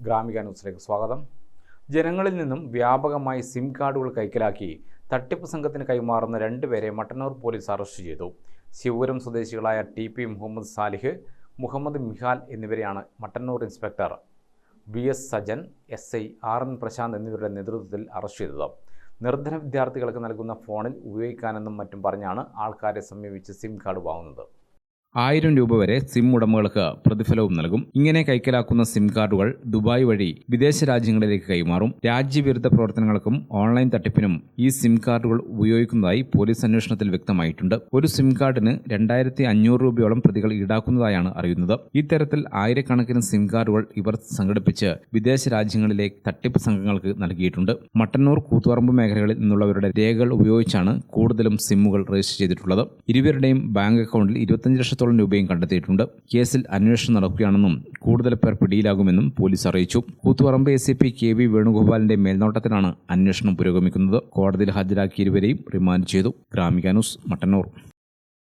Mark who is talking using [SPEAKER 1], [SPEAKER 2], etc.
[SPEAKER 1] ഗ്രാമിക ന്യൂസിലേക്ക് സ്വാഗതം. ജനങ്ങളിൽ നിന്നും വ്യാപകമായി സിം കാർഡുകൾ കൈക്കലാക്കി തട്ടിപ്പ് സംഘത്തിന് കൈമാറുന്ന രണ്ടുപേരെ മട്ടന്നൂർ പോലീസ് അറസ്റ്റ് ചെയ്തു. ശിവപുരം സ്വദേശികളായ ടി.പി. മുഹമ്മദ് സാലിഹ്, മുഹമ്മദ് മിഹാൽ എന്നിവരെയാണ് മട്ടന്നൂർ ഇൻസ്പെക്ടർ വി.എസ്. സജൻ, എസ്.ഐ. ആർ.എൻ. പ്രശാന്ത് എന്നിവരുടെ നേതൃത്വത്തിൽ അറസ്റ്റ് ചെയ്തത്. നിർധന വിദ്യാർത്ഥികൾക്ക് നൽകുന്ന ഫോണിൽ ഉപയോഗിക്കാനെന്നും മറ്റും പറഞ്ഞാണ് ആൾക്കാരെ സമീപിച്ച് സിം കാർഡ് വാങ്ങുന്നത്. 1000 രൂപ വരെ സിം ഉടമകൾക്ക് പ്രതിഫലവും നൽകും. ഇങ്ങനെ കൈക്കലാക്കുന്ന സിം കാർഡുകൾ ദുബായ് വഴി വിദേശ രാജ്യങ്ങളിലേക്ക് കൈമാറും. രാജ്യവിരുദ്ധ പ്രവർത്തനങ്ങൾക്കും ഓൺലൈൻ തട്ടിപ്പിനും ഈ സിം കാർഡുകൾ ഉപയോഗിക്കുന്നതായി പോലീസ് അന്വേഷണത്തിൽ വ്യക്തമായിട്ടുണ്ട്. ഒരു സിം കാർഡിന് 2500 രൂപയോളം പ്രതികൾ ഈടാക്കുന്നതായാണ് അറിയുന്നത്. ഇത്തരത്തിൽ ആയിരക്കണക്കിന് സിം കാർഡുകൾ ഇവർ സംഘടിപ്പിച്ച് വിദേശ രാജ്യങ്ങളിലെ തട്ടിപ്പ് സംഘങ്ങൾക്ക് നൽകിയിട്ടുണ്ട്. മട്ടന്നൂർ, കൂത്തുപറമ്പ് മേഖലകളിൽ നിന്നുള്ളവരുടെ രേഖകൾ ഉപയോഗിച്ചാണ് കൂടുതലും സിമ്മുകൾ രജിസ്റ്റർ ചെയ്തിട്ടുള്ളത്. ഇരുവരുടെയും ബാങ്ക് അക്കൗണ്ടിൽ 25 ലക്ഷത്തോളം രൂപയും കണ്ടെത്തിയിട്ടുണ്ട്. കേസിൽ അന്വേഷണം നടക്കുകയാണെന്നും കൂടുതൽ പേർ പിടിയിലാകുമെന്നും പോലീസ് അറിയിച്ചു. കൂത്തുപറമ്പ് ACP KV വേണുഗോപാലിന്റെ മേൽനോട്ടത്തിലാണ് അന്വേഷണം പുരോഗമിക്കുന്നത്. കോടതിയിൽ ഹാജരാക്കിയ ഇരുവരെയും റിമാൻഡ് ചെയ്തു. ഗ്രാമിക ന്യൂസ്, മട്ടന്നൂർ.